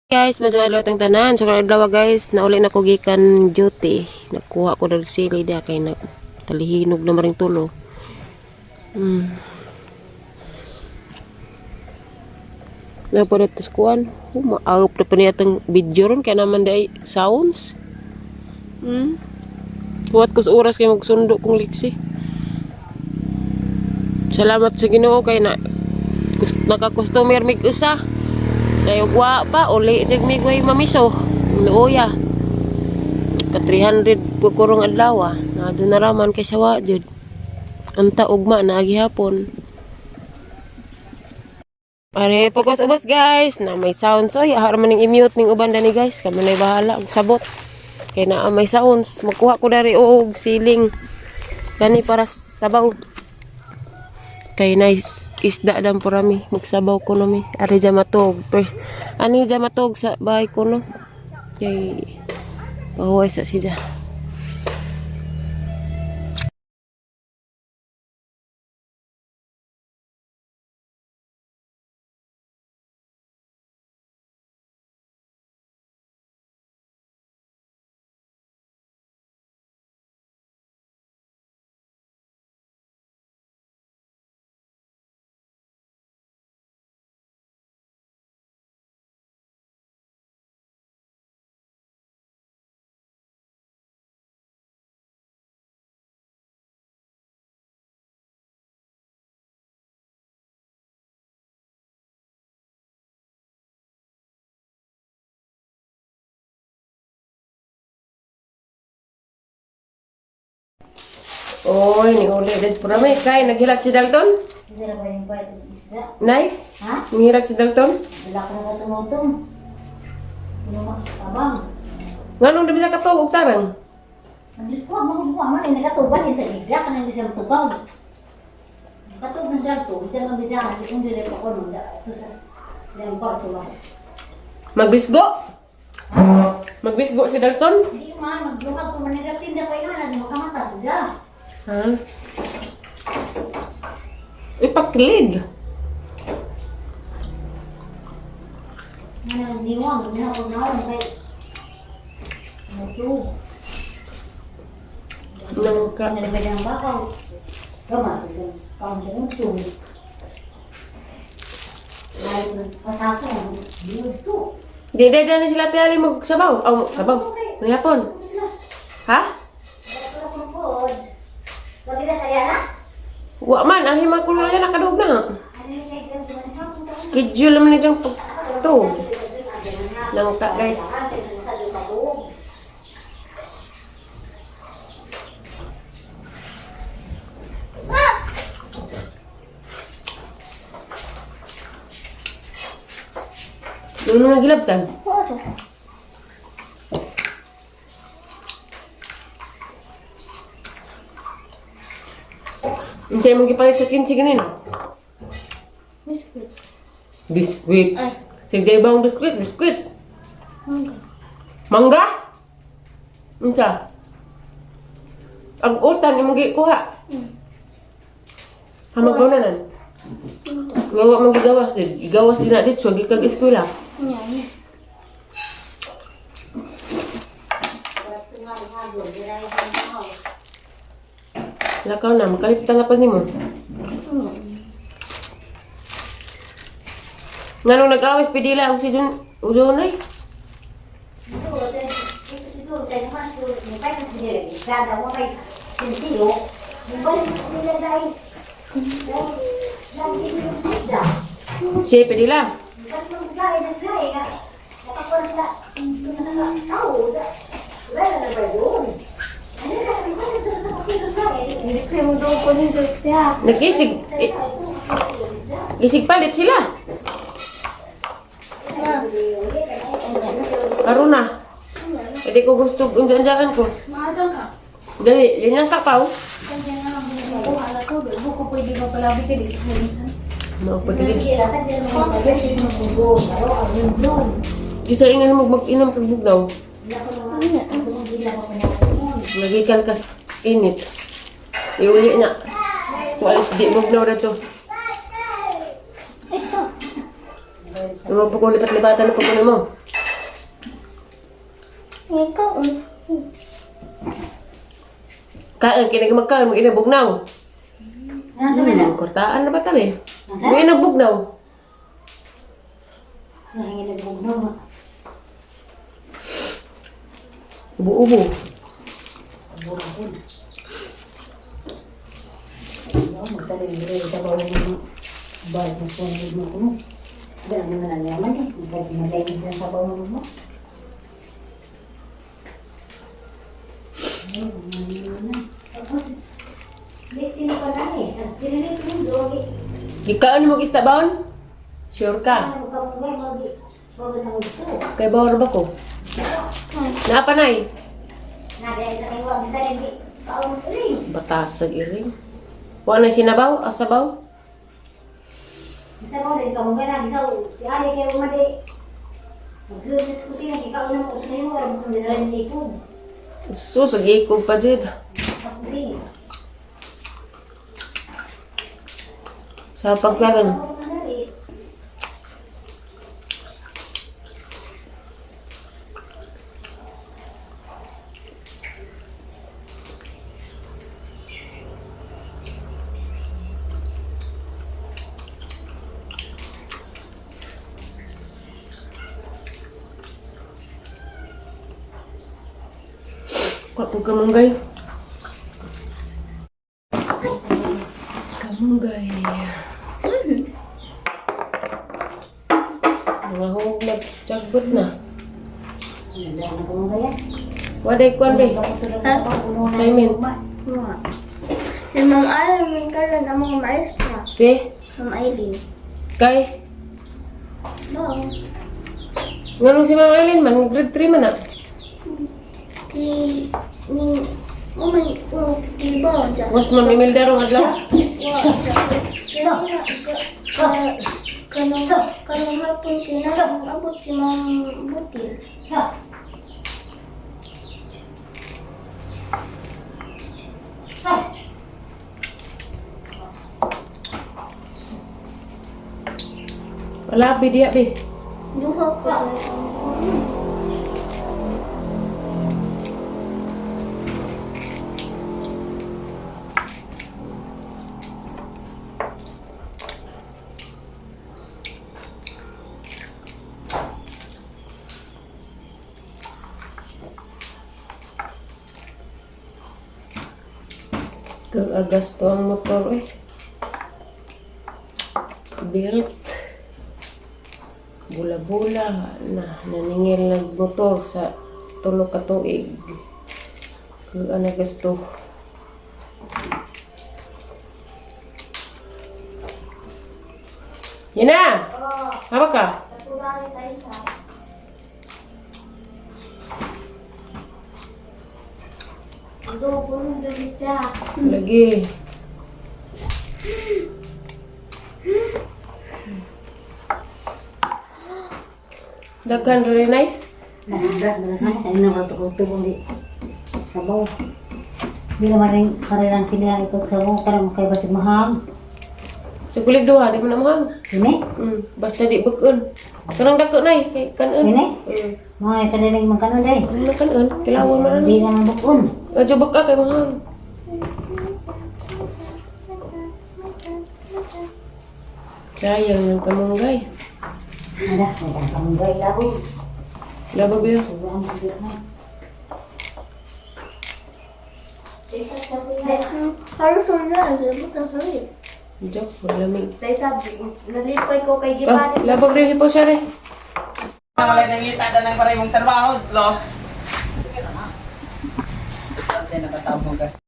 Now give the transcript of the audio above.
Guys, medyo alot ang tanan. So, kadlaw guys, nauli na ko gikan duty. Nakuha ko dag sili dia kay na talihinog na maring tulo. Napadat tas kuan. Maaup na pa niya tang video ron kaya naman day sounds. Buat ko sa oras kay magsundo kong liksi. Salamat sa Ginoo kay na naka-customer mig usa. Tayo gwa pa, uli jag mig way mamiso. Luoya. Ka 300 po kurong adlaw. Nado na raman kay sawa jud. Anta ugma na gihapon. Are pagkos ubos guys, na may sounds oy, ahar man ning i-mute ning uban dani guys, kamo nay bahala og sabot. Kay naa may sounds, magkuha ko dari og siling gani para sabaw. Kay nice isda dam po rami magsabaw ko no mi ari jamatog ani jamatog sa bahay ko no kay pahuway sa siya. Oy, ni uli din po rami. Kay, naghilak si Dalton? Hindi na ba yung bayad ng isda? Nay? Ha? Naghilak si Dalton? Wala ka na tumutong. Abang. Nga nung di bisa katog og tarang? Naglis ko, mo na nagatuban din sa igla ka nang isang tugaw. Katog ng dyan to, hindi naman bidya kasi kung dili pa ko nung ito sa lembar to lang. Magbisgo? Magbisgo si Dalton? Hindi man, maglumag ko manigatinda pa yan, makamata sila. Ha? Ipaklig. Ano ang diwang, hindi na ako naon kay ito. Nangka. Nalagay ng bakaw. Gama, kaon siya ng tumi. Lahat ng pasako, dito. Di na sila tiyali magsabaw. Oh, sabaw. Mayapon. Ha? Lagi na saya na? Wa man, ang himang kulo na nakadog na. Schedule naman nitong to. Nangka guys. Ano nagilabtan? Hindi mo gipalit sa kinsi ganun. Biscuit. Biskuit. Ay. Sige bang biskuit? Mangga. Mangga? Unsa? Ang utan imong gikuha. Hamag mo na nan. Ngawa mong gigawas din. Igawas din na dito. Gikag eskwela. Lakaw na. Makalipitan na pa ni mo. Nga nung nag-awit, pidila ang si Junay. Siya, pidila. Nag-isig. Isig palit sila. Karuna. Hindi ko gusto undan-undan ko. Dali, linyang kapaw. Mapagilid. Isa ingin mo mag-inam kag bugnaw. Nagikan kas init. Iuli na. Walis di bugnaw na to. Naman po kung lipat-lipatan na po mo. Ikaw, Kain, kinagmagkain, mag-inabugnaw. Nasa man na? Kurtaan na ba tabi? Nasa? May inabugnaw. Nahingin nagbugnaw. Ubo-ubo. Burapon. Magsaling diri sa bawang mo. Bayad mo po mo kuno. Dahil naman ang yaman eh. Magkainis lang sa bawang mo. Sino pa na eh? Pinilit mo doon eh. Gikaan mo isda baon? Sure ka? Ano ka mo ngayon? Bagay sa gusto. Kay bawar ba ko? Napanay. Nada sa kayo ang isa rin. Kaon mo rin. Batasag iring. Wala na sinabaw? Asabaw? Isa mo rin, kamu nga na, si Ali kayo umali. Magsulit sa kusina, ikaw na mo sa iyo, alam mo kung dinala ni Ikog. Susagi ko pa dyan. Tapos rin. Sa pagkaroon. Ako na rin. Ako kamunggay. Kamunggay. Mga hog nagsagbot na. Ano na kung kaya? Waday kwan be. Assignment. yung Ma'am Aileen, kailan ang mga maestra? Si? Ma'am Aileen. Kay? No. Nga si Mang Aileen man, grade 3 man na. Iba, dyan. Was man mimilda rong adlaw. Kanang hapon kinabot si Ma'am Butil. Sa? Sa? Wala be diya be. Duha ko. Kag-agas to ang motor eh. Built. Bula-bula na naningil ng motor sa tulo ka tuig. Kag-anagas to. Yan na! Haba ka? Lagi. Daghan rin ay. Ano na ko tubong di. Sabaw. Di naman rin karilang sila ito sa mo karang kay basig mahang. Sa kulig duha, di mo na mahang. Ini? Basta di bukun. Karang dako na eh, kay kanon. Ini? Mga kanilang magkano day. Ano kanon? Kilawan mo na. Di naman bukon. Medyo baka kay mahang. Sayang ng kamunggay. Ada, ada kamunggay labo. Laba biyo. Tuwang biyo na. Harus na, labot ang sabi. Joke, maglamig. Dahil sabi, nalipay ko kay Ah, Gipari. labag rin hipo siya rin. Wala nang ngita ng maraming trabaho, los. Sige na. Nakatawag ka.